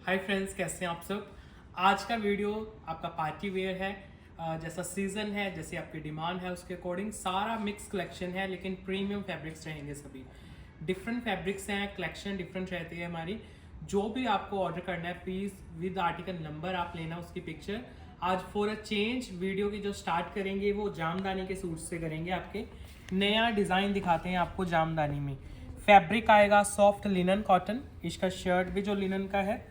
Hi friends, कैसे हैं आप सब। आज का वीडियो आपका पार्टी वेयर है। जैसा सीज़न है, जैसे आपकी डिमांड है उसके अकॉर्डिंग सारा मिक्स कलेक्शन है, लेकिन प्रीमियम फैब्रिक्स रहेंगे। सभी डिफरेंट फैब्रिक्स हैं, कलेक्शन डिफरेंट रहती है हमारी। जो भी आपको ऑर्डर करना है प्लीज़ विद आर्टिकल नंबर आप लेना, उसकी पिक्चर। आज फॉर अ चेंज वीडियो की जो स्टार्ट करेंगे वो जामदानी के सूट से करेंगे। आपके नया डिज़ाइन दिखाते हैं आपको जामदानी में। फैब्रिक आएगा सॉफ्ट लिनन कॉटन, इसका शर्ट भी जो लिनन का है,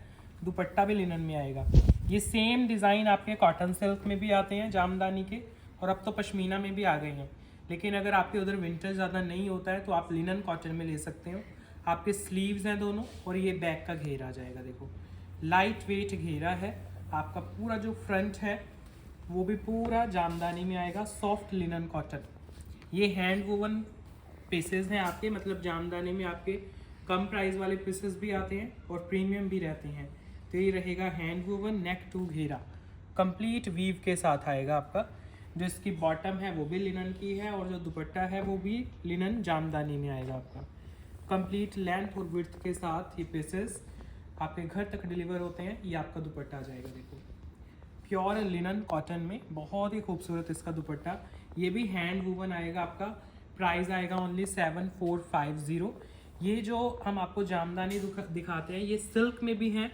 दुपट्टा भी लिनन में आएगा। ये सेम डिज़ाइन आपके कॉटन सिल्क में भी आते हैं जामदानी के, और अब तो पश्मीना में भी आ गए हैं। लेकिन अगर आपके उधर विंटर ज़्यादा नहीं होता है तो आप लिनन कॉटन में ले सकते हो। आपके स्लीव्स हैं दोनों, और ये बैक का घेरा आ जाएगा। देखो लाइट वेट घेरा है आपका। पूरा जो फ्रंट है वो भी पूरा जामदानी में आएगा, सॉफ्ट लिनन कॉटन। ये हैंड वोवन पीसेस हैं आपके, मतलब जामदानी में आपके कम प्राइस वाले पीसेस भी आते हैं और प्रीमियम भी रहते हैं। तो ये रहेगा हैंड वोवन नेक टू घेरा, कंप्लीट वीव के साथ आएगा आपका। जो इसकी बॉटम है वो भी लिनन की है, और जो दुपट्टा है वो भी लिनन जामदानी में आएगा आपका। कंप्लीट लेंथ और विड्थ के साथ ये पीसेस आपके घर तक डिलीवर होते हैं। ये आपका दुपट्टा आ जाएगा। देखो प्योर लिनन कॉटन में बहुत ही खूबसूरत इसका दुपट्टा। ये भी हैंड वूवन आएगा आपका। प्राइस आएगा ओनली 7450। ये जो हम आपको जामदानी दिखाते हैं ये सिल्क में भी हैं।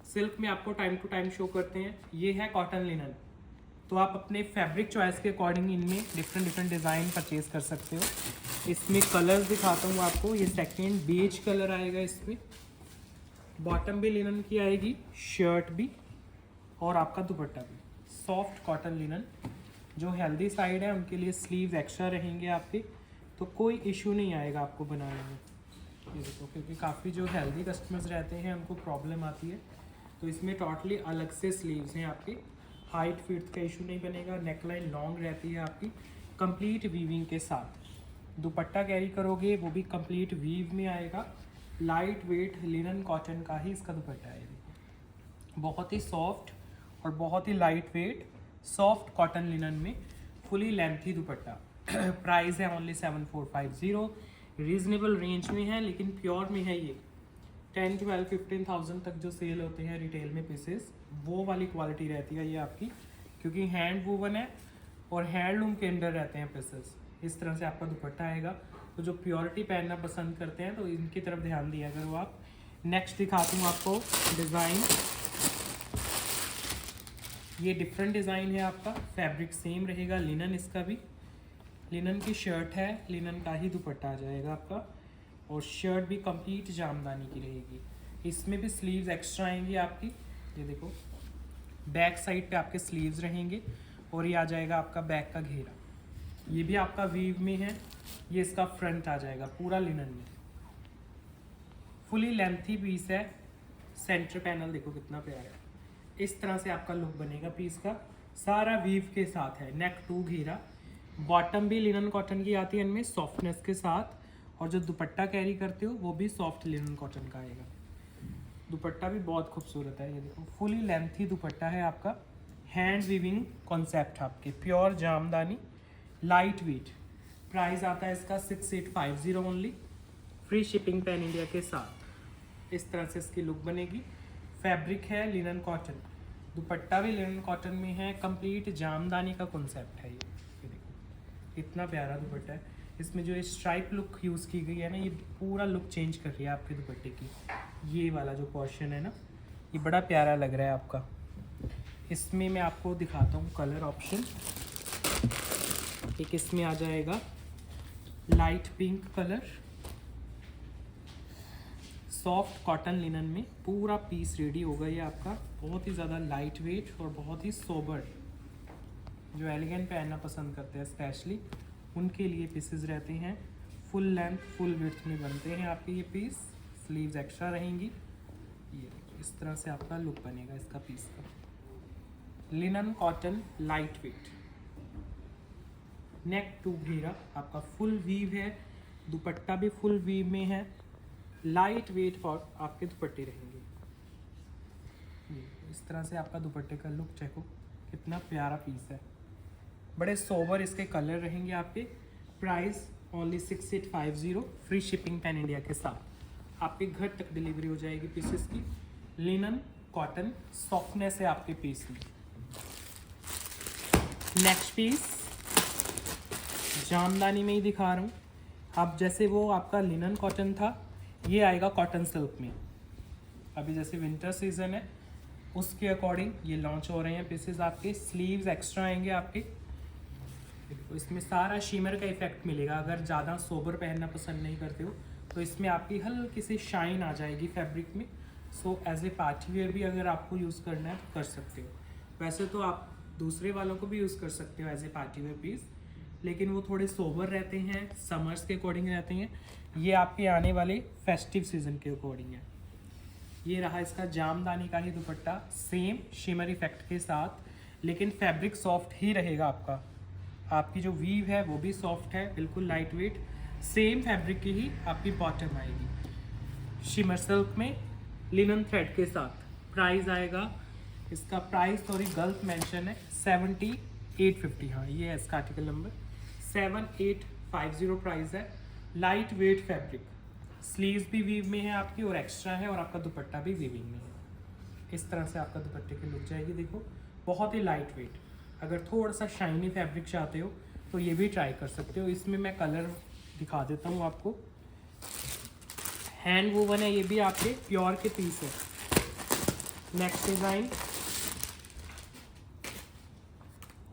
सिल्क में आपको टाइम टू टाइम शो करते हैं। ये है कॉटन लिनन। तो आप अपने फैब्रिक चॉइस के अकॉर्डिंग इनमें डिफरेंट डिज़ाइन परचेज कर सकते हो। इसमें कलर्स दिखाता हूँ आपको। ये सेकेंड बेज कलर आएगा इसमें। बॉटम भी लिनन की आएगी, शर्ट भी, और आपका दुपट्टा भी सॉफ्ट कॉटन लिनन। जो हेल्दी साइड है उनके लिए स्लीव्स एक्स्ट्रा रहेंगे आपके, तो कोई इशू नहीं आएगा आपको बनाने में। ये देखो, क्योंकि काफ़ी जो हेल्दी कस्टमर्स रहते हैं उनको प्रॉब्लम आती है, तो इसमें टोटली अलग से स्लीव्स हैं आपकी। हाइट फिट का इशू नहीं बनेगा। नेकलाइन लॉन्ग रहती है आपकी, कंप्लीट वीविंग के साथ। दुपट्टा कैरी करोगे वो भी कंप्लीट वीव में आएगा। लाइट वेट लिनन कॉटन का ही इसका दुपट्टा है। बहुत ही सॉफ्ट और बहुत ही light weight soft cotton linen में फुली लेंथी दुपट्टा। प्राइस है ओनली 7450। रीजनेबल रेंज में है, लेकिन प्योर में है ये। 10, 12, 15,000 तक जो सेल होते हैं रिटेल में पीसेस, वो वाली क्वालिटी रहती है ये आपकी, क्योंकि हैंड वूवन है और हैंडलूम के अंडर रहते हैं पीसेस। इस तरह से आपका दुपट्टा आएगा। तो जो प्योरिटी पहनना पसंद करते हैं तो इनकी तरफ ध्यान दिया करो आप। नेक्स्ट दिखाती हूँ आपको डिज़ाइन। ये डिफरेंट डिज़ाइन है आपका। फैब्रिक सेम रहेगा, लिनन इसका भी। लिनन की शर्ट है, लिनन का ही दुपट्टा आ जाएगा आपका, और शर्ट भी कंप्लीट जामदानी की रहेगी। इसमें भी स्लीव्स एक्स्ट्रा आएंगी आपकी। ये देखो बैक साइड पे आपके स्लीव्स रहेंगे, और ये आ जाएगा आपका बैक का घेरा। ये भी आपका वीव में है। ये इसका फ्रंट आ जाएगा पूरा लिनन में। फुली लेंथी पीस है। सेंटर पैनल देखो कितना प्यारा है। इस तरह से आपका लुक बनेगा पीस का। सारा वीव के साथ है, नेक टू घेरा। बॉटम भी लिनन कॉटन की आती है इनमें सॉफ्टनेस के साथ, और जो दुपट्टा कैरी करते हो वो भी सॉफ्ट लिनन कॉटन का आएगा। दुपट्टा भी बहुत खूबसूरत है। ये देखो फुली लेंथी दुपट्टा है आपका। हैंड वीविंग कॉन्सेप्ट आपके, pure jamdani, light weight. Price आता है इसका 6850 only, free shipping pan India के साथ। इस तरह से इसकी लुक बनेगी। फैब्रिक है लिनन कॉटन, दुपट्टा भी लिनन कॉटन में है। कंप्लीट जामदानी का कॉन्सेप्ट है ये देखो इतना प्यारा दुपट्टा है। इसमें जो स्ट्राइप लुक यूज़ की गई है ना, ये पूरा लुक चेंज कर रही है आपके दुपट्टे की। ये वाला जो पोर्शन है ना, ये बड़ा प्यारा लग रहा है आपका। इसमें मैं आपको दिखाता हूँ कलर ऑप्शन। एक इसमें आ जाएगा light pink colour, soft cotton linen में पूरा पीस रेडी होगा ये आपका। बहुत ही ज़्यादा लाइट वेट और बहुत ही सोबर। जो एलिगेंट पहनना पसंद करते हैं स्पेशली उनके लिए पीसेस रहते हैं। फुल लेंथ फुल विड्थ में बनते हैं आपके ये पीस। स्लीव्स एक्स्ट्रा रहेंगी। ये इस तरह से आपका लुक बनेगा इसका पीस का। Linen cotton light weight, neck to घेरा आपका फुल वीव है। दुपट्टा भी फुल वीव में है। लाइट वेट और आपके दुपट्टे रहेंगे। इस तरह से आपका दुपट्टे का लुक चेको कितना प्यारा पीस है। बड़े सोबर इसके कलर रहेंगे आपके। Price only 6850, free shipping pan India के साथ। आपके घर तक डिलीवरी हो जाएगी पीसेस की। लिनन कॉटन सॉफ्टनेस है आपके पीस में। नेक्स्ट पीस जामदानी में ही दिखा रहा हूँ। अब जैसे वो आपका लिनन कॉटन था, ये आएगा कॉटन सिल्क में। अभी जैसे विंटर सीजन है उसके अकॉर्डिंग ये लॉन्च हो रहे हैं पीसेस आपके। स्लीव्स एक्स्ट्रा आएंगे आपके। देखो इसमें सारा शिमर का इफेक्ट मिलेगा। अगर ज़्यादा सोबर पहनना पसंद नहीं करते हो तो इसमें आपकी हल्की सी शाइन आ जाएगी फैब्रिक में। So as a party wear भी अगर आपको यूज़ करना है तो कर सकते हो। वैसे तो आप दूसरे वालों को भी यूज़ कर सकते हो as a party wear piece, लेकिन वो थोड़े सोबर रहते हैं, समर्स के अकॉर्डिंग रहते हैं। ये आपके आने वाले फेस्टिव सीजन के अकॉर्डिंग है। ये रहा इसका जामदानी का ही दुपट्टा, सेम शिमर इफेक्ट के साथ, लेकिन फैब्रिक सॉफ्ट ही रहेगा आपका। आपकी जो वीव है वो भी सॉफ्ट है, बिल्कुल लाइट वेट। सेम फैब्रिक की ही आपकी बॉटम आएगी शिमर सिल्क में लिनन थ्रेड के साथ। प्राइस आएगा इसका, प्राइस सॉरी गलत मेंशन है, 7850। हाँ ये है इसका आर्टिकल नंबर 7850 प्राइस है। लाइट वेट फैब्रिक, स्लीव्स भी वीव में है आपकी और एक्स्ट्रा है, और आपका दुपट्टा भी वीविंग में है। इस तरह से आपका दुपट्टे की लुक जाएगी। देखो बहुत ही लाइट वेट। अगर थोड़ा सा शाइनी फैब्रिक चाहते हो तो ये भी ट्राई कर सकते हो। इसमें मैं कलर दिखा देता हूँ आपको। हैंड वोवन है, ये भी आपके प्योर के पीस है। नेक्स्ट डिज़ाइन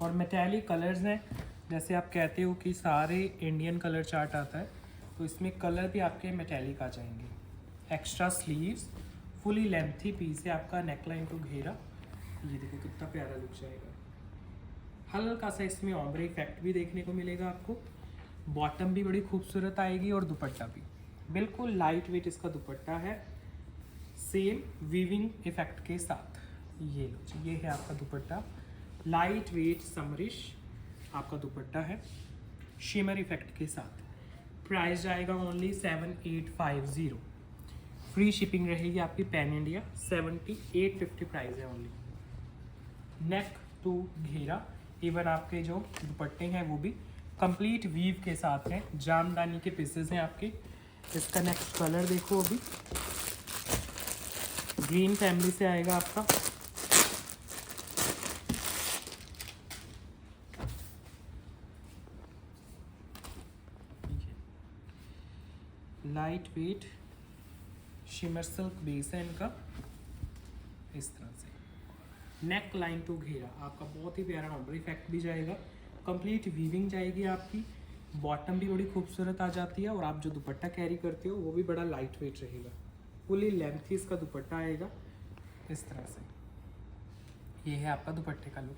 और मेटेलिक कलर्स हैं। जैसे आप कहते हो कि सारे इंडियन कलर चार्ट आता है, तो इसमें कलर भी आपके मेटेलिक आ जाएंगे। Extra sleeves, fully lengthy piece है आपका, नेकलाइन टू घेरा। ये देखो कितना प्यारा लुक जाएगा। हल्का सा इसमें ऑम्ब्रे इफेक्ट भी देखने को मिलेगा आपको। बॉटम भी बड़ी खूबसूरत आएगी और दुपट्टा भी बिल्कुल लाइट वेट इसका दुपट्टा है, सेम वीविंग इफेक्ट के साथ। ये है आपका दुपट्टा, लाइट वेट समरिश आपका दुपट्टा है शिमर इफेक्ट के साथ। प्राइस जाएगा ओनली 7850। फ्री शिपिंग रहेगी आपकी पैन इंडिया। 7850 प्राइस है ओनली। नेक टू घेरा, इवन आपके जो दुपट्टे हैं वो भी कंप्लीट वीव के साथ हैं। जामदानी के पीसेस हैं आपके। इसका नेक्स्ट कलर देखो, अभी ग्रीन फैमिली से आएगा आपका। Light wait shimmer silk base है इनका। इस तरह से नेक लाइन टू घेरा आपका बहुत ही प्यारा ऑम्ब्रे इफेक्ट भी जाएगा। कंप्लीट वीविंग जाएगी आपकी। बॉटम भी बड़ी खूबसूरत आ जाती है, और आप जो दुपट्टा कैरी करते हो वो भी बड़ा लाइट वेट रहेगा। फुली लेंथी इसका दुपट्टा आएगा इस तरह से। ये है आपका दुपट्टे का लुक।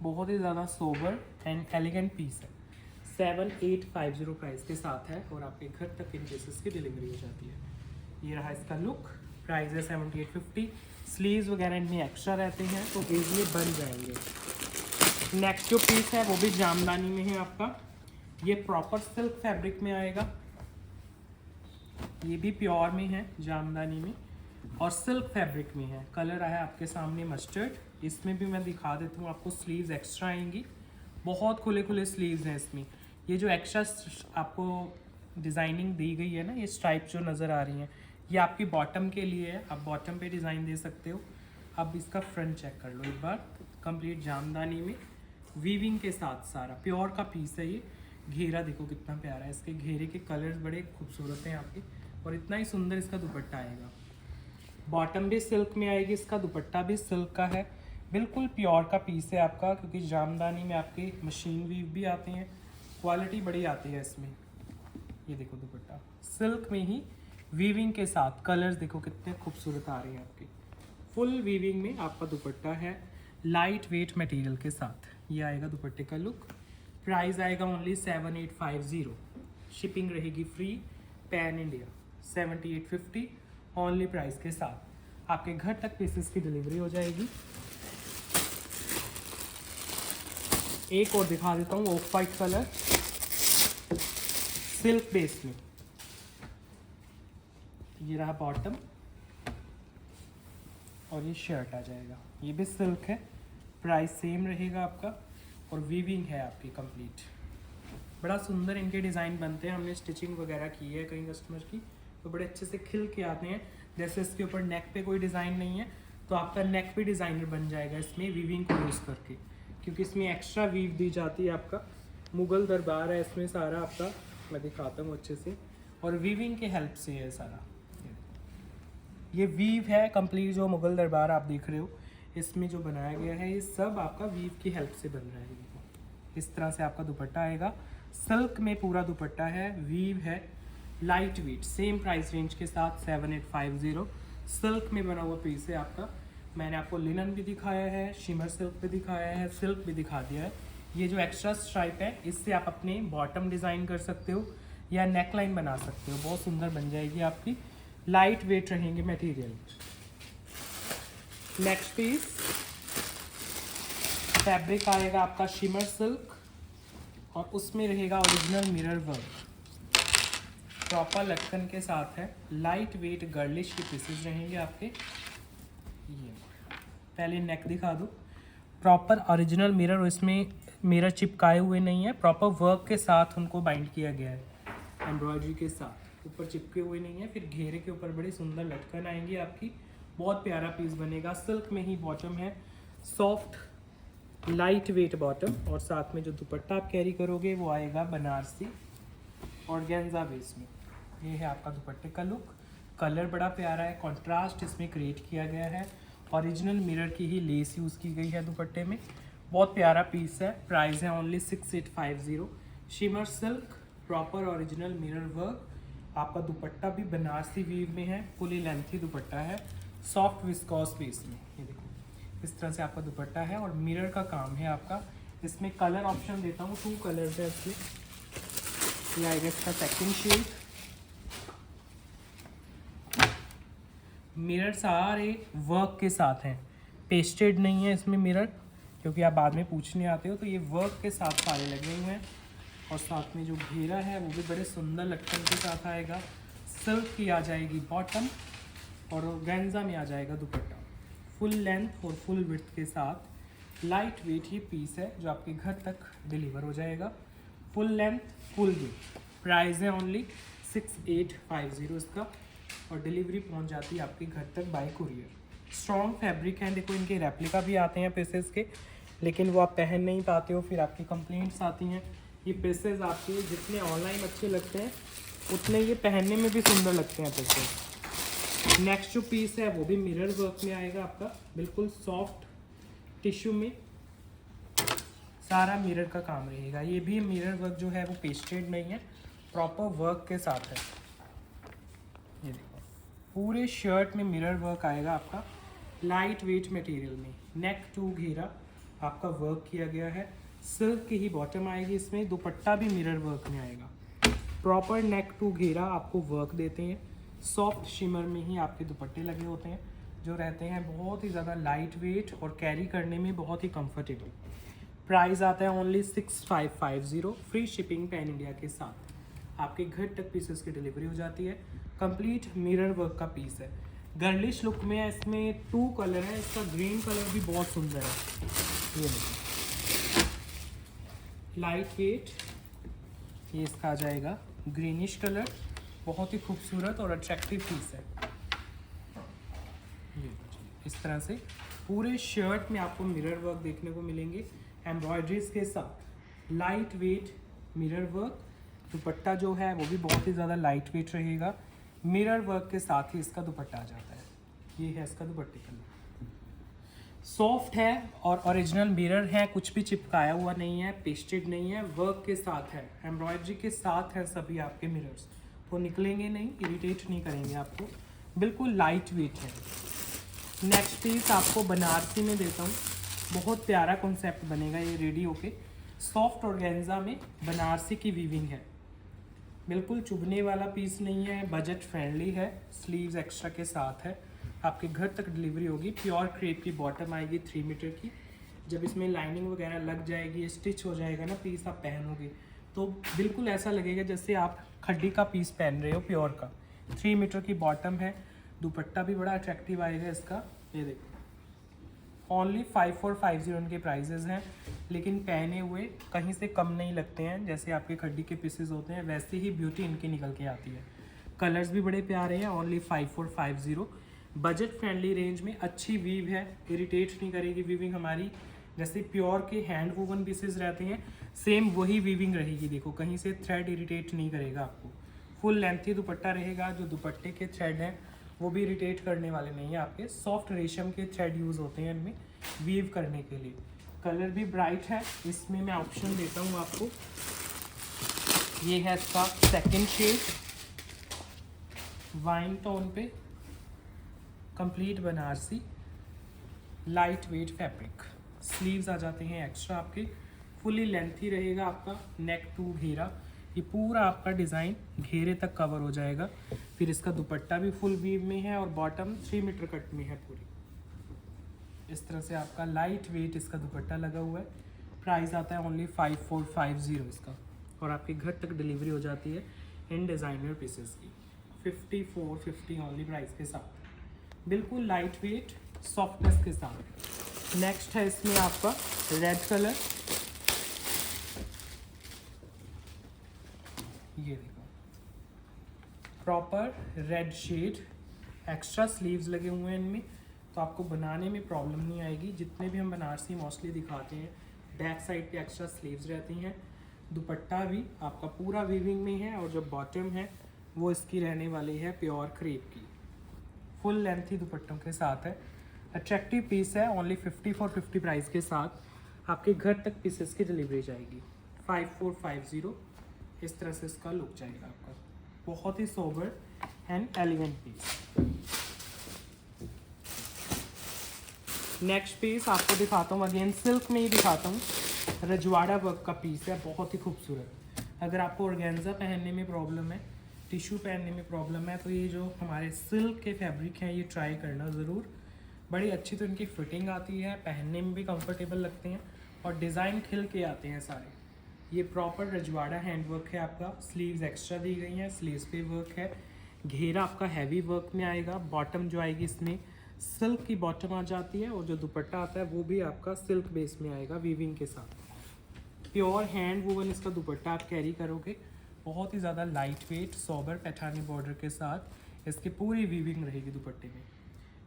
बहुत ही ज़्यादा सोबर एंड एलिगेंट पीस है। 7850 प्राइस के साथ है, और आपके घर तक इन पीसेस की डिलीवरी हो जाती है। ये रहा इसका लुक। प्राइस है 7850। स्लीव्स वगैरह इनमें एक्स्ट्रा रहते हैं तो ईजिली बन जाएंगे। नेक्स्ट जो पीस है वो भी जामदानी में है आपका। ये प्रॉपर सिल्क फैब्रिक में आएगा। ये भी प्योर में है जामदानी में, और सिल्क फैब्रिक में है। कलर आया आपके सामने मस्टर्ड। इसमें भी मैं दिखा देता हूँ आपको। स्लीव्स एक्स्ट्रा आएंगी, बहुत खुले खुले स्लीव्स हैं इसमें। ये जो एक्स्ट्रा आपको डिज़ाइनिंग दी गई है ना, ये स्ट्राइप जो नज़र आ रही हैं, ये आपकी बॉटम के लिए है। आप बॉटम पे डिज़ाइन दे सकते हो। अब इसका फ्रंट चेक कर लो एक बार। कंप्लीट जामदानी में वीविंग के साथ सारा प्योर का पीस है ये। घेरा देखो कितना प्यारा है। इसके घेरे के कलर्स बड़े खूबसूरत हैं आपके, और इतना ही सुंदर इसका दुपट्टा आएगा। बॉटम भी सिल्क में आएगी, इसका दुपट्टा भी सिल्क का है। बिल्कुल प्योर का पीस है आपका, क्योंकि जामदानी में आपके मशीन वीव भी आते हैं। क्वालिटी बड़ी आती है इसमें। ये देखो दुपट्टा सिल्क में ही वीविंग के साथ। कलर्स देखो कितने खूबसूरत आ रहे हैं आपके। फुल वीविंग में आपका दुपट्टा है, लाइट वेट मटेरियल के साथ। ये आएगा दुपट्टे का लुक। प्राइस आएगा ओनली 7850। शिपिंग रहेगी free pan India. 7850 only price के साथ आपके घर तक पीसेस की डिलीवरी हो जाएगी। एक और दिखा देता हूँ, of white colour silk base में। ये रहा बॉटम, और ये शर्ट आ जाएगा। ये भी सिल्क है। प्राइस सेम रहेगा आपका, और वीविंग है आपकी कंप्लीट। बड़ा सुंदर इनके डिज़ाइन बनते हैं। हमने स्टिचिंग वगैरह की है कई कस्टमर की, तो बड़े अच्छे से खिल के आते हैं। जैसे इसके ऊपर नेक पे कोई डिज़ाइन नहीं है तो आपका नेक पे डिज़ाइनर बन जाएगा इसमें वीविंग को यूज़ करके, क्योंकि इसमें एक्स्ट्रा वीव दी जाती है। आपका मुगल दरबार है इसमें सारा आपका, मैं दिखाता हूँ अच्छे से, और वीविंग के हेल्प से है सारा। ये वीव है कंप्लीट, जो मुगल दरबार आप देख रहे हो इसमें जो बनाया गया है ये सब आपका वीव की हेल्प से बन रहा है। इस तरह से आपका दुपट्टा आएगा, सिल्क में पूरा दुपट्टा है, वीव है, light weight, same price range के साथ 7850। सिल्क में बना हुआ पीस है आपका। मैंने आपको लिनन भी दिखाया है, शिमर सिल्क भी दिखाया है, सिल्क भी दिखा दिया है। ये जो एक्स्ट्रा स्ट्राइप है इससे आप अपने बॉटम डिज़ाइन कर सकते हो या नेक लाइन बना सकते हो, बहुत सुंदर बन जाएगी आपकी। लाइट वेट रहेंगे मटेरियल। नेक्स्ट पीस फैब्रिक आएगा आपका शिमर सिल्क और उसमें रहेगा ओरिजिनल मिरर वर्क, प्रॉपर लटकन के साथ है। लाइट वेट गर्लिश के पीसेस रहेंगे आपके। ये पहले नेक दिखा दो, प्रॉपर ओरिजिनल मिरर, और इसमें मिरर चिपकाए हुए नहीं है, प्रॉपर वर्क के साथ उनको बाइंड किया गया है, एम्ब्रॉयडरी के साथ, ऊपर चिपके हुए नहीं है। फिर घेरे के ऊपर बड़ी सुंदर लटकन आएंगी आपकी, बहुत प्यारा पीस बनेगा। सिल्क में ही बॉटम है, सॉफ्ट लाइट वेट बॉटम, और साथ में जो दुपट्टा आप कैरी करोगे वो आएगा बनारसी ऑर्गेन्जा बेस में। ये है आपका दुपट्टे का लुक, कलर बड़ा प्यारा है, कंट्रास्ट इसमें क्रिएट किया गया है, ओरिजिनल मिरर की ही लेस यूज़ की गई है दुपट्टे में, बहुत प्यारा पीस है। प्राइस है only 6850। Shimmer silk, proper original mirror work, आपका दुपट्टा भी बनारसी वीव में है, फुली लेंथी दुपट्टा है, सॉफ्ट विस्कॉस पीस में। ये देखो इस तरह से आपका दुपट्टा है और मिरर का काम है आपका। इसमें कलर ऑप्शन देता हूँ, 2 कलर्स है इसमें। ये आएगा इसका सेकंड शेड। मिरर सारे वर्क के साथ हैं, पेस्टेड नहीं है इसमें मिरर, क्योंकि आप बाद में पूछने आते हो, तो ये वर्क के साथ सारे लगे हुए हैं। और साथ में जो घेरा है वो भी बड़े सुंदर लटकन के साथ आएगा। सिल्क की आ जाएगी बॉटम और ऑर्गेन्जा में आ जाएगा दुपट्टा, फुल लेंथ और फुल विड्थ के साथ। लाइट वेट ये पीस है जो आपके घर तक डिलीवर हो जाएगा, full length full width. Price है ओनली 6850 इसका, और डिलीवरी पहुंच जाती है आपके घर तक बाय कुरियर। स्ट्रॉन्ग फैब्रिक है, देखो इनके रेप्लिका भी आते हैं पीसेस के, लेकिन वो आप पहन नहीं पाते हो, फिर आपकी कंप्लेंट्स आती हैं। ये पीसेस आपके जितने ऑनलाइन अच्छे लगते हैं उतने ये पहनने में भी सुंदर लगते हैं पीसेस। नेक्स्ट जो पीस है वो भी मिरर वर्क में आएगा आपका, बिल्कुल सॉफ्ट टिश्यू में सारा मिरर का काम रहेगा। ये भी मिरर वर्क जो है वो पेस्टेड नहीं है, प्रॉपर वर्क के साथ है। ये देखो पूरे शर्ट में मिरर वर्क आएगा आपका, लाइट वेट मटेरियल में। नेक टू घेरा आपका वर्क किया गया है, सिल्क की ही बॉटम आएगी इसमें, दुपट्टा भी मिरर वर्क में आएगा। प्रॉपर नेक टू घेरा आपको वर्क देते हैं, सॉफ्ट शिमर में ही आपके दुपट्टे लगे होते हैं, जो रहते हैं बहुत ही ज़्यादा लाइट वेट और कैरी करने में बहुत ही कंफर्टेबल। प्राइस आता है only 6550, free shipping pan India के साथ। आपके घर तक पीसेस की डिलीवरी हो जाती है। कंप्लीट मिरर वर्क का पीस है, गर्लिश लुक में है। इसमें 2 कलर है, इसका ग्रीन कलर भी बहुत सुंदर है। ये देखिए लाइट वेट, ये इसका आ जाएगा ग्रीनिश कलर, बहुत ही खूबसूरत और अट्रैक्टिव पीस है। ये इस तरह से पूरे शर्ट में आपको मिरर वर्क देखने को मिलेंगे, एम्ब्रॉयडरीज के साथ। लाइट वेट मिरर वर्क, दुपट्टा जो है वो भी बहुत ही ज़्यादा लाइट वेट रहेगा, मिरर वर्क के साथ ही इसका दुपट्टा आ जाता है। ये है इसका दुपट्टे का लुक, सॉफ्ट है और ओरिजिनल मिरर है, कुछ भी चिपकाया हुआ नहीं है, पेस्टेड नहीं है, वर्क के साथ है, एम्ब्रॉयडरी के साथ है सभी आपके मिरर्स, वो निकलेंगे नहीं, इरिटेट नहीं करेंगे आपको, बिल्कुल लाइट वेट है। नेक्स्ट पीस आपको बनारसी में देता हूँ, बहुत प्यारा कॉन्सेप्ट बनेगा ये रेडी होके। सॉफ्ट ऑर्गेन्जा में बनारसी की वीविंग है, बिल्कुल चुभने वाला पीस नहीं है, बजट फ्रेंडली है, स्लीव्स एक्स्ट्रा के साथ है, आपके घर तक डिलीवरी होगी। प्योर क्रेप की बॉटम आएगी 3 मीटर की, जब इसमें लाइनिंग वगैरह लग जाएगी, स्टिच हो जाएगा ना पीस, आप पहनोगे तो बिल्कुल ऐसा लगेगा जैसे आप खड्डी का पीस पहन रहे हो, प्योर का। 3 मीटर की बॉटम है, दुपट्टा भी बड़ा अट्रैक्टिव आएगा इसका। ये देखो ओनली 5450 उनके प्राइजेज़ हैं, लेकिन पहने हुए कहीं से कम नहीं लगते हैं। जैसे आपके खड्डी के पीसेस होते हैं वैसे ही ब्यूटी इनकी निकल के आती है। कलर्स भी बड़े प्यारे हैं। ओनली 5450, बजट फ्रेंडली रेंज में अच्छी वीव है, इरिटेट नहीं करेगी वीविंग हमारी। जैसे प्योर के हैंड वूवन पीसेस रहते हैं सेम वही वीविंग रहेगी। देखो कहीं से थ्रेड इरिटेट नहीं करेगा आपको। फुल लेंथी दुपट्टा रहेगा। जो दुपट्टे के थ्रेड हैं वो भी इरिटेट करने वाले नहीं है आपके। सॉफ्ट रेशम के थ्रेड यूज़ होते हैं इनमें वीव करने के लिए। कलर भी ब्राइट है। इसमें मैं ऑप्शन देता हूँ आपको। ये है इसका सेकंड शेड, वाइन टोन पे, complete Banarasi light weight fabric. Sleeves आ जाते हैं एक्स्ट्रा आपके। फुली लेंथी रहेगा आपका, नेक टू घेरा। ये पूरा आपका डिज़ाइन घेरे तक कवर हो जाएगा। फिर इसका दुपट्टा भी फुल वीव में है और बॉटम 3 मीटर कट में है पूरी। इस तरह से आपका लाइट वेट इसका दुपट्टा लगा हुआ है। प्राइस आता है ओनली 5450 इसका, और आपके घर तक डिलीवरी हो जाती है इन डिज़ाइनर पीसेस की 5450 ओनली प्राइस के साथ, बिल्कुल लाइट वेट सॉफ्टनेस के साथ। नेक्स्ट है इसमें आपका रेड कलर। ये देखो proper red shade, extra sleeves लगे हुए हैं इनमें, तो आपको बनाने में प्रॉब्लम नहीं आएगी। जितने भी हम बनारसी मोस्टली दिखाते हैं बैक साइड पे एक्स्ट्रा स्लीव्स रहती हैं। दुपट्टा भी आपका पूरा वीविंग में है, और जो बॉटम है वो इसकी रहने वाली है प्योर क्रेप की। फुल लेंथी दुपट्टों के साथ है। अट्रैक्टिव पीस है। ओनली 5450 प्राइस के साथ आपके घर तक पीसेस की डिलीवरी जाएगी। 5450 इस तरह से इसका लुक जाएगा आपका। बहुत ही sober and elegant piece. Next piece आपको दिखाता हूँ, अगेन सिल्क में ही दिखाता हूँ। रजवाड़ा वर्क का पीस है, बहुत ही खूबसूरत। अगर आपको ऑर्गेन्जा पहनने में प्रॉब्लम है, टिश्यू पहनने में प्रॉब्लम है, तो ये जो हमारे सिल्क के फैब्रिक हैं ये ट्राई करना ज़रूर। बड़ी अच्छी तो इनकी फिटिंग आती है, पहनने में भी कंफर्टेबल लगते हैं, और डिज़ाइन खिल के आते हैं सारे। ये प्रॉपर रजवाड़ा हैंडवर्क है आपका। स्लीव्स एक्स्ट्रा दी गई हैं, स्लीव्स पे वर्क है। घेरा आपका हैवी वर्क में आएगा। बॉटम जो आएगी इसमें सिल्क की बॉटम आ जाती है, और जो दुपट्टा आता है वो भी आपका सिल्क बेस में आएगा वीविंग के साथ। प्योर हैंड वूवन इसका दुपट्टा आप कैरी करोगे। बहुत ही ज़्यादा light weight sober Paithani border के साथ इसकी पूरी वीविंग रहेगी दुपट्टे में।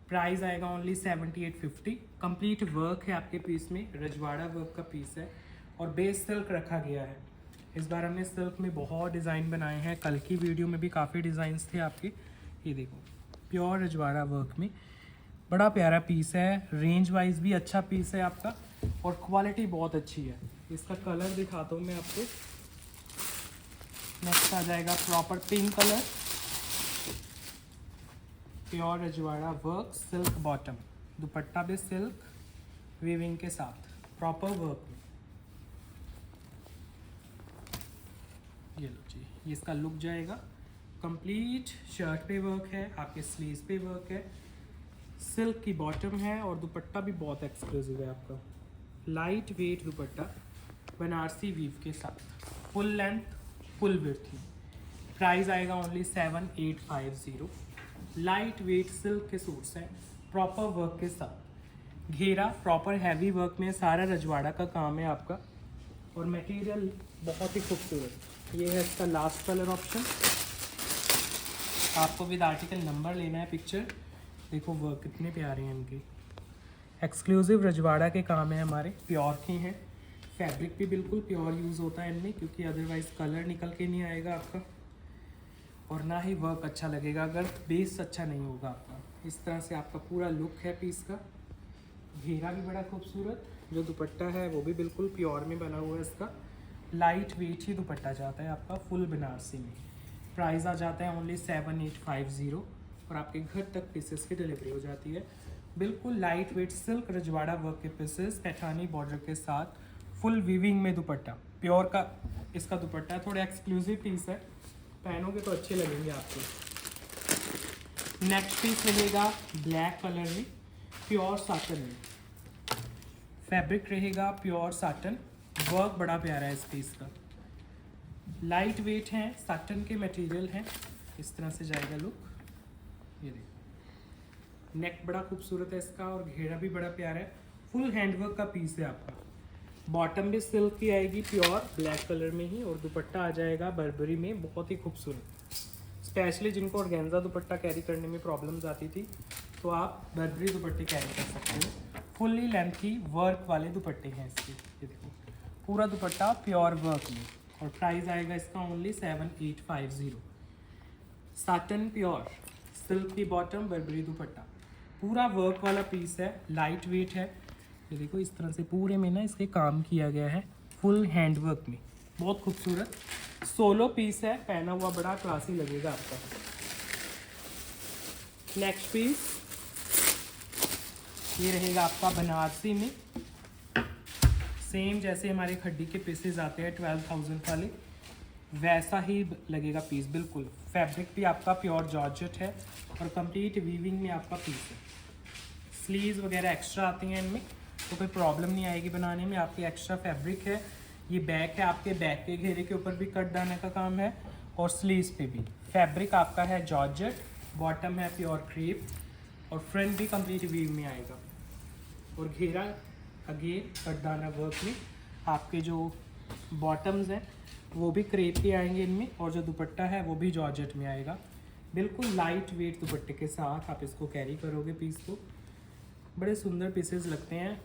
प्राइस आएगा ओनली 7850। कंप्लीट वर्क है आपके पीस में, रजवाड़ा वर्क का पीस है, और बेस सिल्क रखा गया है। इस बार हमने सिल्क में बहुत डिज़ाइन बनाए हैं। कल की वीडियो में भी काफ़ी डिज़ाइंस थे आपके। ये देखो प्योर रजवाड़ा वर्क में बड़ा प्यारा पीस है। रेंज वाइज भी अच्छा पीस है आपका, और क्वालिटी बहुत अच्छी है। इसका कलर दिखाता हूँ मैं आपको। नेक्स्ट आ जाएगा प्रॉपर पिंक कलर, प्योर रजवाड़ा वर्क, सिल्क बॉटम, दुपट्टा भी सिल्क वीविंग के साथ प्रॉपर वर्क में। ये लो जी, ये इसका लुक जाएगा। कंप्लीट शर्ट पे वर्क है, आपके स्लीव्स पे वर्क है, सिल्क की बॉटम है, और दुपट्टा भी बहुत एक्सक्लूसिव है आपका। Light weight dupatta Banarasi weave के साथ, full length full width. Price आएगा ओनली 7850। लाइट वेट सिल्क के सूट्स हैं प्रॉपर वर्क के साथ। घेरा प्रॉपर हैवी वर्क में, सारा रजवाड़ा का काम है आपका, और मटेरियल बहुत ही खूबसूरत। ये है इसका लास्ट कलर ऑप्शन। आपको विद आर्टिकल नंबर लेना है पिक्चर। देखो वर्क कितने प्यारे हैं इनके। एक्सक्लूसिव रजवाड़ा के काम है हमारे, प्योर के हैं। फैब्रिक भी बिल्कुल प्योर यूज़ होता है इनमें, क्योंकि अदरवाइज़ कलर निकल के नहीं आएगा आपका, और ना ही वर्क अच्छा लगेगा अगर बेस अच्छा नहीं होगा आपका। इस तरह से आपका पूरा लुक है पीस का। घेरा भी बड़ा खूबसूरत। जो दुपट्टा है वो भी बिल्कुल प्योर में बना हुआ है इसका। लाइट वेट ही दुपट्टा जाता है आपका, फुल बनारसी में। प्राइस आ जाता है ओनली 7850, और आपके घर तक पीसेस की डिलीवरी हो जाती है। बिल्कुल लाइट वेट सिल्क रजवाड़ा वर्क के पीसेस पैठानी बॉर्डर के साथ, फुल वीविंग में दुपट्टा। प्योर का इसका दुपट्टा थोड़ा एक्सक्लूसिव पीस है, पहनोगे तो अच्छे लगेंगे आपको। नेक्स्ट पीस रहेगा ब्लैक कलर में, प्योर साटन में। फैब्रिक रहेगा प्योर साटन, वर्क बड़ा प्यारा है इस पीस का। लाइट वेट है, साटन के मटेरियल हैं। इस तरह से जाएगा लुक। ये देखो नेक बड़ा खूबसूरत है इसका, और घेरा भी बड़ा प्यारा है। फुल हैंडवर्क का पीस है आपका। बॉटम भी सिल्क की आएगी प्योर ब्लैक कलर में ही, और दुपट्टा आ जाएगा बर्बरी में, बहुत ही खूबसूरत। स्पेशली जिनको ऑर्गेन्जा दुपट्टा कैरी करने में प्रॉब्लम्स आती थी तो आप बर्बरी दुपट्टे कैरी कर सकते हो। फुल्ली लेंथी वर्क वाले दुपट्टे हैं इसके, ये देखो पूरा दुपट्टा प्योर वर्क में, और प्राइस आएगा इसका ओनली 7850। साटन प्योर सिल्क की बॉटम बर्बरी दुपट्टा, पूरा वर्क वाला पीस है, लाइट वेट है। ये देखो इस तरह से पूरे में ना इसके काम किया गया है, फुल हैंड वर्क में, बहुत खूबसूरत सोलो पीस है, पहना हुआ बड़ा क्लासी लगेगा आपका। नेक्स्ट पीस ये रहेगा आपका बनारसी में, सेम जैसे हमारे खड्डी के पीसेस आते हैं 12,000 वाले, वैसा ही लगेगा पीस बिल्कुल। फैब्रिक भी आपका प्योर जॉर्जेट है और कंप्लीट वीविंग में आपका पीस है। स्लीव्स वगैरह एक्स्ट्रा आती हैं इनमें, तो कोई प्रॉब्लम नहीं आएगी बनाने में। आपकी एक्स्ट्रा फैब्रिक है, ये बैक है, आपके बैक के घेरे के ऊपर भी कट दाने का काम है और स्लीव्स पे भी। फैब्रिक आपका है जॉर्जेट, बॉटम है प्योर क्रेप और फ्रंट भी कंप्लीट वीव में आएगा, और घेरा अगेन कट दाना वर्क में। आपके जो बॉटम्स हैं वो भी क्रेप के आएंगे इनमें, और जो दुपट्टा है वो भी जॉर्जेट में आएगा। बिल्कुल लाइट वेट दुपट्टे के साथ आप इसको कैरी करोगे पीस को, बड़े सुंदर पीसेस लगते हैं।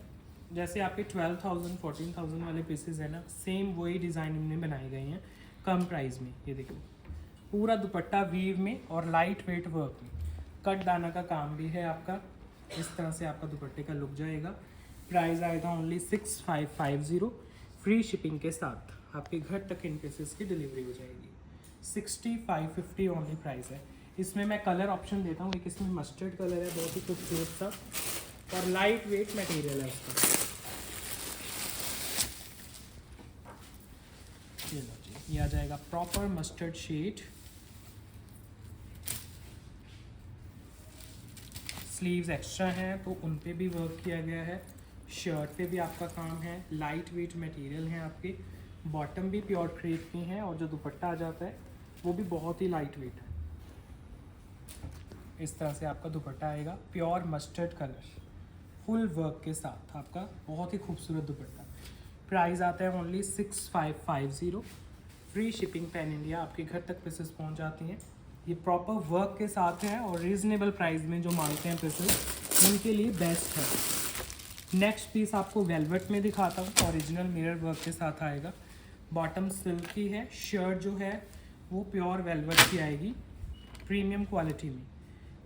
जैसे आपके 12,000 14,000 वाले पीसेस हैं ना, सेम वही डिज़ाइन इनमें बनाए गए हैं कम प्राइस में। ये देखो पूरा दुपट्टा वीव में और लाइट वेट वर्क में, कट दाना का काम भी है आपका। इस तरह से आपका दुपट्टे का लुक जाएगा। प्राइस आएगा ओनली 6550, फ्री शिपिंग के साथ आपके घर तक इन पीसेस की डिलीवरी हो जाएगी। 6550 ओनली प्राइस है। इसमें मैं कलर ऑप्शन देता हूँ, एक इसमें मस्टर्ड कलर है, बहुत ही खूबसूरत सा और लाइट वेट मटेरियल है इसका। ये लो जी, ये आ जाएगा proper mustard shade. Sleeves extra हैं तो उन पे भी वर्क किया गया है, शर्ट पे भी आपका काम है, लाइट वेट मटेरियल है आपके। बॉटम भी प्योर क्रेप की है और जो दुपट्टा आ जाता है वो भी बहुत ही लाइट वेट है। इस तरह से आपका दुपट्टा आएगा, pure mustard colour, full work के साथ आपका बहुत ही खूबसूरत दुपट्टा। प्राइस आता है only 6550, free shipping pan India, आपके घर तक पीसेस पहुंच जाती हैं। ये प्रॉपर वर्क के साथ है और रीज़नेबल प्राइस में जो मांगते हैं पीसेस उनके लिए बेस्ट है। नेक्स्ट पीस आपको वेलवेट में दिखाता हूँ, ओरिजिनल मिरर वर्क के साथ आएगा। बॉटम सिल्क की है, शर्ट जो है वो प्योर वेलवेट की आएगी, प्रीमियम क्वालिटी में।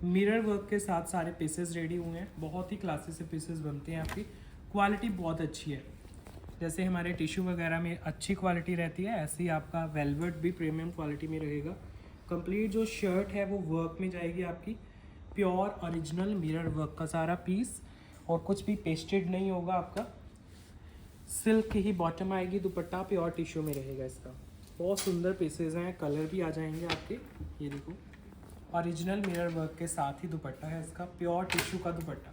मिरर वर्क के साथ सारे पीसेस रेडी हुए हैं, बहुत ही क्लासी से पीसेस बनते हैं। आपकी क्वालिटी बहुत अच्छी है, जैसे हमारे टिश्यू वगैरह में अच्छी क्वालिटी रहती है, ऐसे ही आपका वेलवेट भी प्रीमियम क्वालिटी में रहेगा। कंप्लीट जो शर्ट है वो वर्क में जाएगी आपकी, प्योर ओरिजिनल मिरर वर्क का सारा पीस, और कुछ भी पेस्टेड नहीं होगा आपका। सिल्क की ही बॉटम आएगी, दुपट्टा प्योर टिश्यू में रहेगा इसका। बहुत सुंदर पीसेज हैं, कलर भी आ जाएंगे आपके। ये देखो ओरिजिनल मिरर वर्क के साथ ही दुपट्टा है इसका, प्योर टिश्यू का दुपट्टा।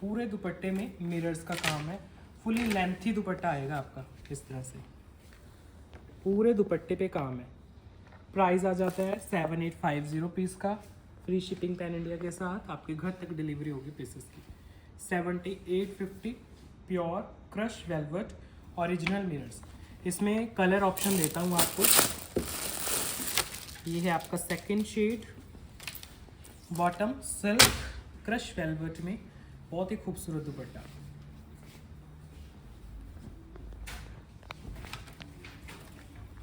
पूरे दुपट्टे में मिरर्स का काम है, फुली लेंथी दुपट्टा आएगा आपका इस तरह से, पूरे दुपट्टे पे काम है। प्राइस आ जाता है 7850 पीस का, फ्री शिपिंग पैन इंडिया के साथ आपके घर तक डिलीवरी होगी पीसेस की। 7850 pure crush velvet original mirrors. इसमें कलर ऑप्शन देता हूँ आपको, ये है आपका second shade, bottom silk crush velvet में, बहुत ही खूबसूरत दुपट्टा।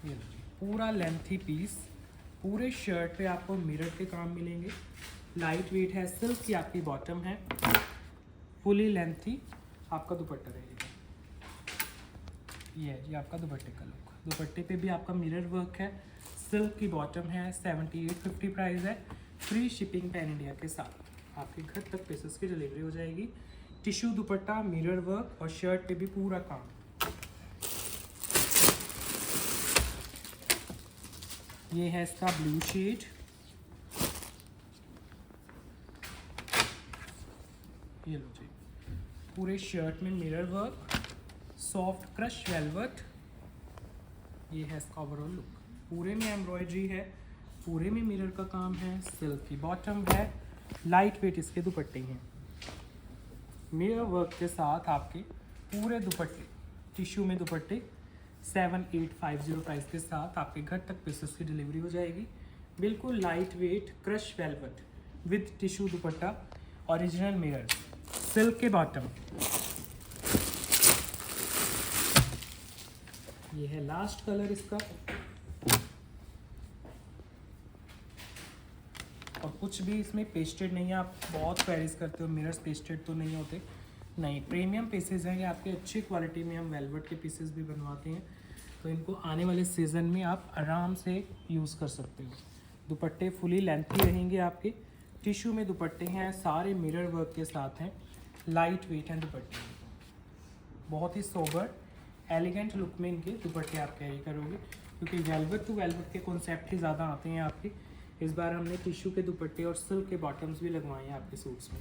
ये पूरा लेंथी पीस, पूरे शर्ट पे आपको मिरर के काम मिलेंगे। लाइट वेट है, सिल्क की आपकी बॉटम है, फुली लेंथी आपका दुपट्टा रहेगा। ये है जी आपका दुपट्टे का लुक। दुपट्टे पे भी आपका मिरर वर्क है, सिल्क की बॉटम है, 7850 प्राइस है, फ्री शिपिंग पैन इंडिया के साथ आपके घर तक पीसेस की डिलीवरी हो जाएगी। टिश्यू दुपट्टा, मिरर वर्क और शर्ट पे भी पूरा काम। ये है इसका ब्लू शेड, ये लो जी, पूरे शर्ट में mirror work, soft crush velvet. ये है इसका ओवरऑल लुक, पूरे में एम्ब्रॉयडरी है, पूरे में मिरर का काम है, सिल्क की बॉटम है, लाइट वेट इसके दुपट्टे हैं। मिरर वर्क के साथ आपके पूरे दुपट्टे, टिश्यू में दुपट्टे, 7850 प्राइस के साथ आपके घर तक पीसेस की डिलीवरी हो जाएगी। बिल्कुल light weight crush velvet with tissue dupatta, original mirror, silk के बॉटम। ये है लास्ट कलर इसका। और कुछ भी इसमें पेस्टेड नहीं है। आप बहुत क्वेरीज करते हो मिरर्स पेस्टेड तो नहीं होते, नहीं, प्रीमियम पीसेज हैं ये आपके। अच्छी क्वालिटी में हम वेलवेट के पीसेस भी बनवाते हैं, तो इनको आने वाले सीज़न में आप आराम से यूज़ कर सकते हो। दुपट्टे फुली लेंथी रहेंगे आपके, टिश्यू में दुपट्टे हैं, सारे मिरर वर्क के साथ हैं, लाइट वेट हैं दुपट्टे, बहुत ही सोबर एलिगेंट लुक में इनके दुपट्टे आप कैरी करोगे, क्योंकि वेलवेट टू वेलवेट के कॉन्सेप्ट ही ज़्यादा आते हैं आपके। इस बार हमने टिश्यू के दुपट्टे और सिल्क के बॉटम्स भी लगवाए हैं आपके सूट्स में,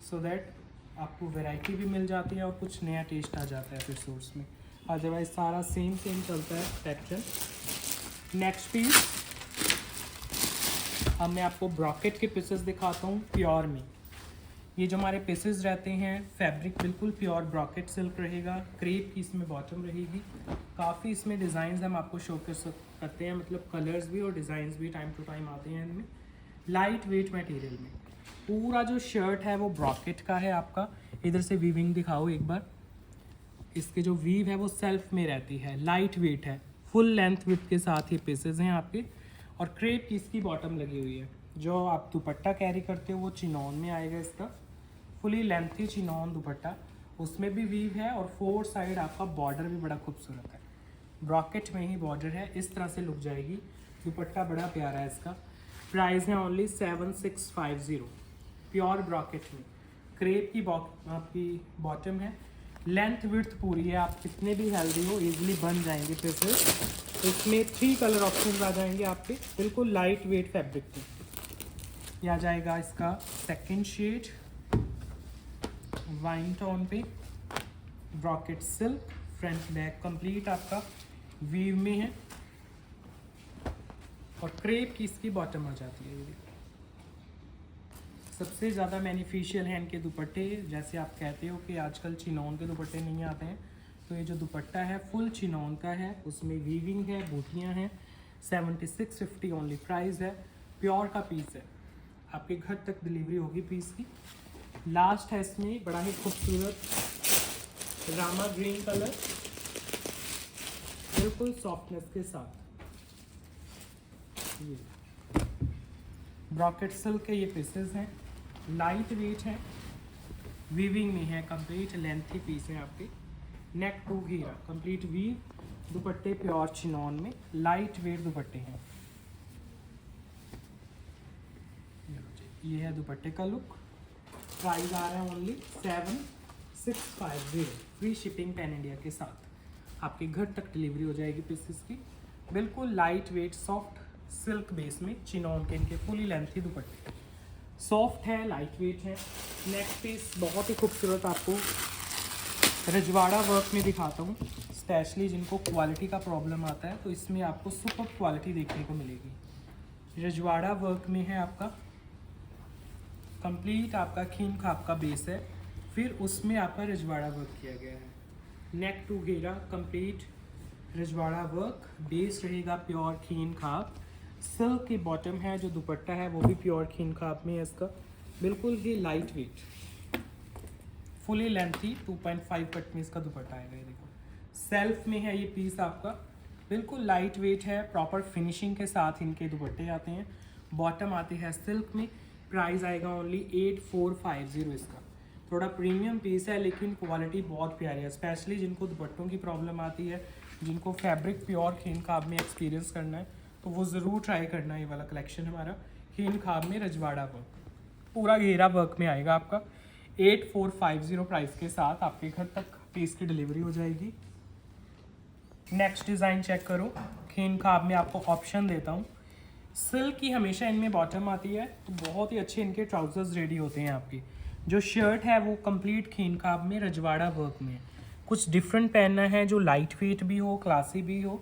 सो दैट आपको वैरायटी भी मिल जाती है और कुछ नया टेस्ट आ जाता है फिर सूट्स में। अदरवाइज सारा सेम चलता है पैटर्न। नेक्स्ट पीस अब मैं आपको ब्रॉकेट के पीसेस दिखाता हूँ प्योर में। ये जो हमारे पीसेस रहते हैं, फैब्रिक बिल्कुल प्योर ब्रॉकेट सिल्क रहेगा, क्रेप की इसमें बॉटम रहेगी। काफ़ी इसमें डिज़ाइंस हम आपको शो करते हैं, मतलब कलर्स भी और डिज़ाइंस भी टाइम टू टाइम आते हैं इनमें। लाइट वेट मटेरियल में पूरा जो शर्ट है वो ब्रॉकेट का है आपका। इधर से वीविंग दिखाओ एक बार। इसके जो वीव है वो सेल्फ में रहती है, लाइट वेट है, फुल लेंथ विड्थ के साथ ये पीसेस हैं आपके। और क्रेप की इसकी बॉटम लगी हुई है। जो आप दुपट्टा कैरी करते हो वो चिनॉन में आएगा इसका, फुली लेंथी चिनॉन दुपट्टा, उसमें भी वीव है और 4 साइड आपका बॉर्डर भी बड़ा खूबसूरत है। ब्रॉकेट में ही बॉर्डर है, इस तरह से लुक जाएगी। दुपट्टा बड़ा प्यारा है इसका। प्राइस है ओनली 7650, प्योर ब्रॉकेट में। क्रेप की आपकी बॉटम है, लेंथ विड्थ पूरी है। आप कितने भी हेल्दी हो इजीली बन जाएंगे पीसेस। इसमें 3 कलर ऑप्शन आ जाएंगे आपके, बिल्कुल लाइट वेट फैब्रिक पे। यह आ जाएगा इसका सेकंड शेड वाइन टोन पे, brocade silk, front back complete आपका वीव में है। और क्रेप की इसकी बॉटम आ जाती है। ये सबसे ज़्यादा बेनिफिशियल है इनके दुपट्टे। जैसे आप कहते हो कि आजकल चिनॉन के दुपट्टे नहीं आते हैं, तो ये जो दुपट्टा है फुल चिनॉन का है, उसमें वीविंग है, बूटियाँ हैं। 7650 ओनली प्राइस है। प्योर का पीस है, आपके घर तक डिलीवरी होगी पीस की। लास्ट है इसमें बड़ा ही खूबसूरत रामा ग्रीन कलर, बिल्कुल सॉफ्टनेस के साथ। ये ब्रॉकेट सिल्क के ये पीसेस हैं, लाइट वेट है, वीविंग में है, कंप्लीट लेंथी पीस है आपके। नेक टू घेरा कंप्लीट वीव, दुपट्टे प्योर चिनॉन में, लाइट वेट दुपट्टे हैं। ये है दुपट्टे का लुक। प्राइस आ रहा है only 7650, free shipping pan India के साथ। आपके घर तक डिलीवरी हो जाएगी पीसेस की। बिल्कुल light weight soft silk base में चिनॉन के इनके फुली लेंथी दुपट्टे, सॉफ्ट है, लाइट वेट है। नेक्स्ट पीस बहुत ही खूबसूरत आपको रजवाड़ा वर्क में दिखाता हूँ। स्पेशली जिनको क्वालिटी का प्रॉब्लम आता है तो इसमें आपको सुपर क्वालिटी देखने को मिलेगी। रजवाड़ा वर्क में है आपका, कंप्लीट आपका खीम खाप का बेस है, फिर उसमें आपका रजवाड़ा वर्क किया गया है। नेक टू घेरा कंप्लीट रजवाड़ा वर्क, बेस रहेगा प्योर खीम खाप। सिल्क की बॉटम है, जो दुपट्टा है वो भी प्योर खीम खाप में है इसका, बिल्कुल ही light weight, fully lengthy 2.5 cut में इसका दुपट्टा आएगा। ये देखो सेल्फ में है ये पीस आपका, बिल्कुल लाइट वेट है, प्रॉपर फिनिशिंग के साथ इनके दुपट्टे आते हैं। बॉटम आती है सिल्क में। प्राइस आएगा ओनली 8450 इसका। थोड़ा प्रीमियम पीस है लेकिन क्वालिटी बहुत प्यारी है। स्पेशली जिनको दुपट्टों की प्रॉब्लम आती है, जिनको फैब्रिक प्योर खीन खाब में एक्सपीरियंस करना है, तो वो ज़रूर ट्राई करना है। ये वाला कलेक्शन हमारा खीन खाब में रजवाड़ा वर्क, पूरा घेरा वर्क में आएगा आपका। 8450 प्राइस के साथ आपके घर तक पीस की डिलीवरी हो जाएगी। नेक्स्ट डिज़ाइन चेक करो। खीन खाब में आपको ऑप्शन देता हूँ। सिल्क की हमेशा इनमें बॉटम आती है, तो बहुत ही अच्छे इनके ट्राउजर्स रेडी होते हैं आपकी। जो शर्ट है वो कंप्लीट खीन खाब में रजवाड़ा वर्क में है। कुछ डिफरेंट पहनना है जो लाइट वेट भी हो, क्लासी भी हो,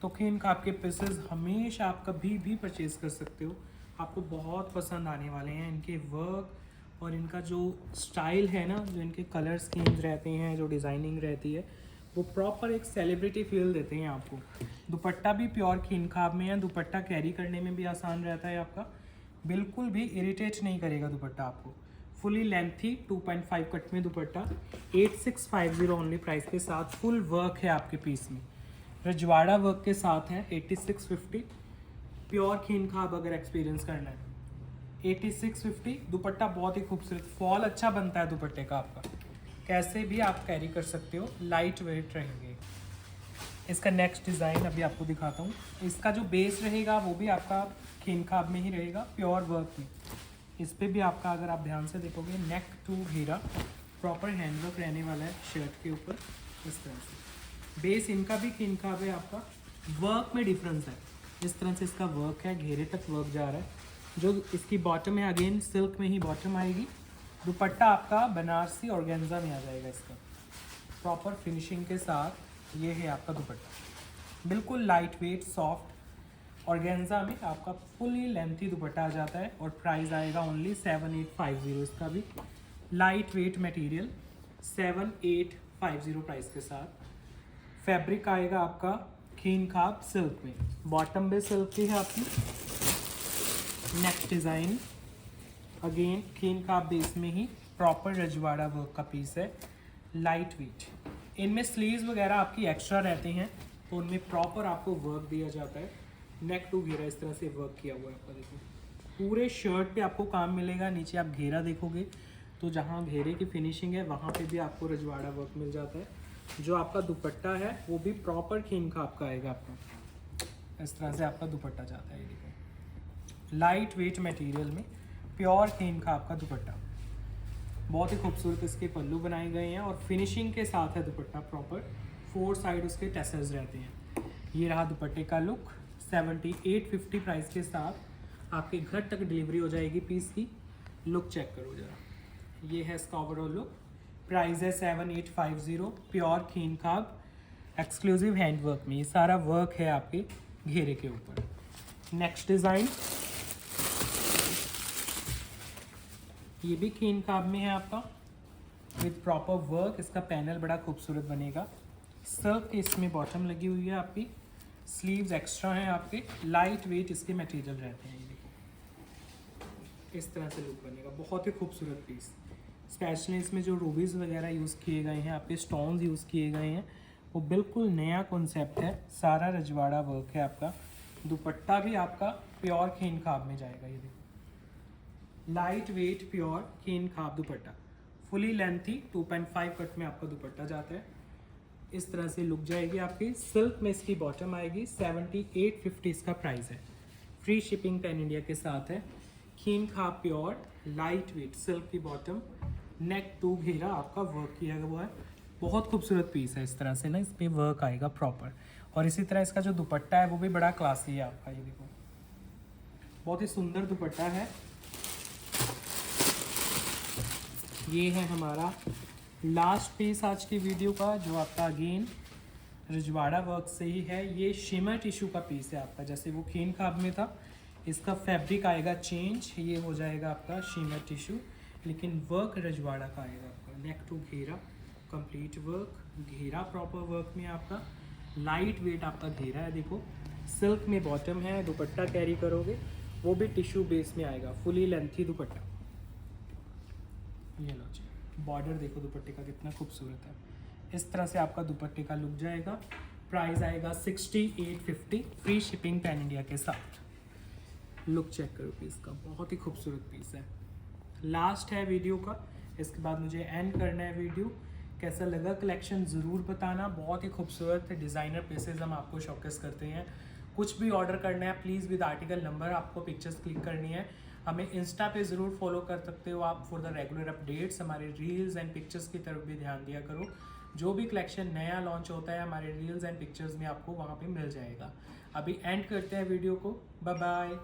तो खीन खाब के पीसेस हमेशा आप कभी भी परचेज़ कर सकते हो। आपको बहुत पसंद आने वाले हैं इनके वर्क और इनका जो स्टाइल है ना, जो इनके कलर स्कीम्स रहते हैं, जो डिज़ाइनिंग रहती है, वो प्रॉपर एक सेलिब्रिटी फील देते हैं आपको। दुपट्टा भी प्योर खीन खाब में है, दुपट्टा कैरी करने में भी आसान रहता है आपका, बिल्कुल भी इरिटेट नहीं करेगा दुपट्टा आपको। फुली लेंथी 2.5 कट में दुपट्टा 8650 ओनली प्राइस के साथ। फुल वर्क है आपके पीस में, रजवाड़ा वर्क के साथ है। 8650 प्योर खीन खाब अगर एक्सपीरियंस करना है 8650। दुपट्टा बहुत ही खूबसूरत, फॉल अच्छा बनता है दुपट्टे का आपका, कैसे भी आप कैरी कर सकते हो, लाइट वेट रहेंगे। इसका नेक्स्ट डिज़ाइन अभी आपको दिखाता हूँ। इसका जो बेस रहेगा वो भी आपका खीन खाब में ही रहेगा, प्योर वर्क में। इस पर भी आपका अगर आप ध्यान से देखोगे नेक टू घेरा प्रॉपर हैंडवर्क रहने वाला है शर्ट के ऊपर इस तरह से। बेस इनका भी खीन खाब है आपका, वर्क में डिफरेंस है। इस तरह से इसका वर्क है, घेरे तक वर्क जा रहा है। जो इसकी बॉटम है अगेन सिल्क में ही बॉटम आएगी। दुपट्टा आपका बनारसी ऑर्गेन्जा में आ जाएगा इसका, प्रॉपर फिनिशिंग के साथ। ये है आपका दुपट्टा, बिल्कुल लाइट वेट सॉफ्ट ऑर्गेन्जा में आपका फुली लेंथी दुपट्टा आ जाता है। और प्राइस आएगा ओनली 7850। इसका भी लाइट वेट मटेरियल 7850 प्राइस के साथ। फैब्रिक आएगा आपका खीन खाब सिल्क में, बॉटम भी सिल्क की है आपकी। नेक्स्ट डिज़ाइन अगेन खीन खाब बेस में ही प्रॉपर रजवाड़ा वर्क का पीस है, लाइट वेट। इनमें स्लीव्स वगैरह आपकी एक्स्ट्रा रहते हैं तो उनमें प्रॉपर आपको वर्क दिया जाता है। नेक टू घेरा इस तरह से वर्क किया हुआ है आपका, देखो पूरे शर्ट पे आपको काम मिलेगा। नीचे आप घेरा देखोगे तो जहाँ घेरे की फिनिशिंग है वहाँ पे भी आपको रजवाड़ा वर्क मिल जाता है। जो आपका दुपट्टा है वो भी प्रॉपर खीन खाब का आएगा आपका, इस तरह से आपका दुपट्टा जाता है। ये देखो लाइट वेट मटेरियल में प्योर खीन खाब का दुपट्टा, बहुत ही खूबसूरत इसके पल्लू बनाए गए हैं और फिनिशिंग के साथ है दुपट्टा प्रॉपर। 4 साइड उसके टैसल्स रहते हैं। ये रहा दुपट्टे का लुक 7850 प्राइस के साथ। आपके घर तक डिलीवरी हो जाएगी पीस की। लुक चेक करो जरा, ये है इसका ओवरऑल लुक। प्राइस है 7850, प्योर खीन खाब एक्सक्लूसिव हैंडवर्क में। ये सारा वर्क है आपके घेरे के ऊपर। नेक्स्ट डिज़ाइन ये भी खीन खाब में है आपका विद प्रॉपर वर्क। इसका पैनल बड़ा खूबसूरत बनेगा। सिल्क की इसमें बॉटम लगी हुई है आपकी, स्लीव्स एक्स्ट्रा हैं आपके, लाइट वेट इसके मटेरियल रहते हैं। ये देखो इस तरह से लुक बनेगा, बहुत ही खूबसूरत पीस। स्पेशली इसमें जो रूबीज़ वगैरह यूज़ किए गए हैं, आपके स्टोन्स यूज़ किए गए हैं, वो बिल्कुल नया कॉन्सेप्ट है। सारा रजवाड़ा वर्क है आपका। दुपट्टा भी आपका प्योर खीन खाब में जाएगा। ये देखो लाइट वेट प्योर खीन खाब दुपट्टा, फुली लेंथी 2.5 कट में आपका दुपट्टा जाता है। इस तरह से लुक जाएगी आपकी। सिल्क में इसकी बॉटम आएगी। 7850 इसका प्राइस है। फ्री शिपिंग पैन इंडिया के साथ है। खीन खाब प्योर लाइट वेट सिल्क की बॉटम, नेक टू घेरा आपका वर्क किया हुआ है। बहुत खूबसूरत पीस है। इस तरह से ना इस पर वर्क आएगा प्रॉपर। और इसी तरह इसका जो दुपट्टा है वो भी बड़ा क्लासी है आपका। ये देखो बहुत ही सुंदर दुपट्टा है। ये है हमारा लास्ट पीस आज की वीडियो का, जो आपका अगेन रजवाड़ा वर्क से ही है। ये शिमर टिश्यू का पीस है आपका, जैसे वो खीन खाब में था। इसका फैब्रिक आएगा चेंज, ये हो जाएगा आपका शिमर टिश्यू, लेकिन वर्क रजवाड़ा का आएगा आपका। नेक टू घेरा कंप्लीट वर्क, घेरा प्रॉपर वर्क में आपका। लाइट वेट आपका घेरा है, देखो सिल्क में बॉटम है। दुपट्टा कैरी करोगे वो भी टिश्यू बेस में आएगा, फुली लेंथी दुपट्टा। ये लो जी, बॉर्डर देखो दुपट्टे का कितना खूबसूरत है। इस तरह से आपका दुपट्टे का लुक जाएगा। प्राइस आएगा 6850, फ्री शिपिंग पैन इंडिया के साथ। लुक चेक करो पीस का, बहुत ही खूबसूरत पीस है। लास्ट है वीडियो का, इसके बाद मुझे एंड करना है वीडियो। कैसा लगा कलेक्शन ज़रूर बताना। बहुत ही खूबसूरत डिज़ाइनर पीसेज हम आपको शोकेस करते हैं। कुछ भी ऑर्डर करना है प्लीज़ विद आर्टिकल नंबर आपको पिक्चर्स क्लिक करनी है। हमें इंस्टा पे ज़रूर फॉलो कर सकते हो आप फॉर द रेगुलर अपडेट्स। हमारे रील्स एंड पिक्चर्स की तरफ भी ध्यान दिया करो। जो भी कलेक्शन नया लॉन्च होता है हमारे रील्स एंड पिक्चर्स में आपको वहाँ पे मिल जाएगा। अभी एंड करते हैं वीडियो को, बाय बाय।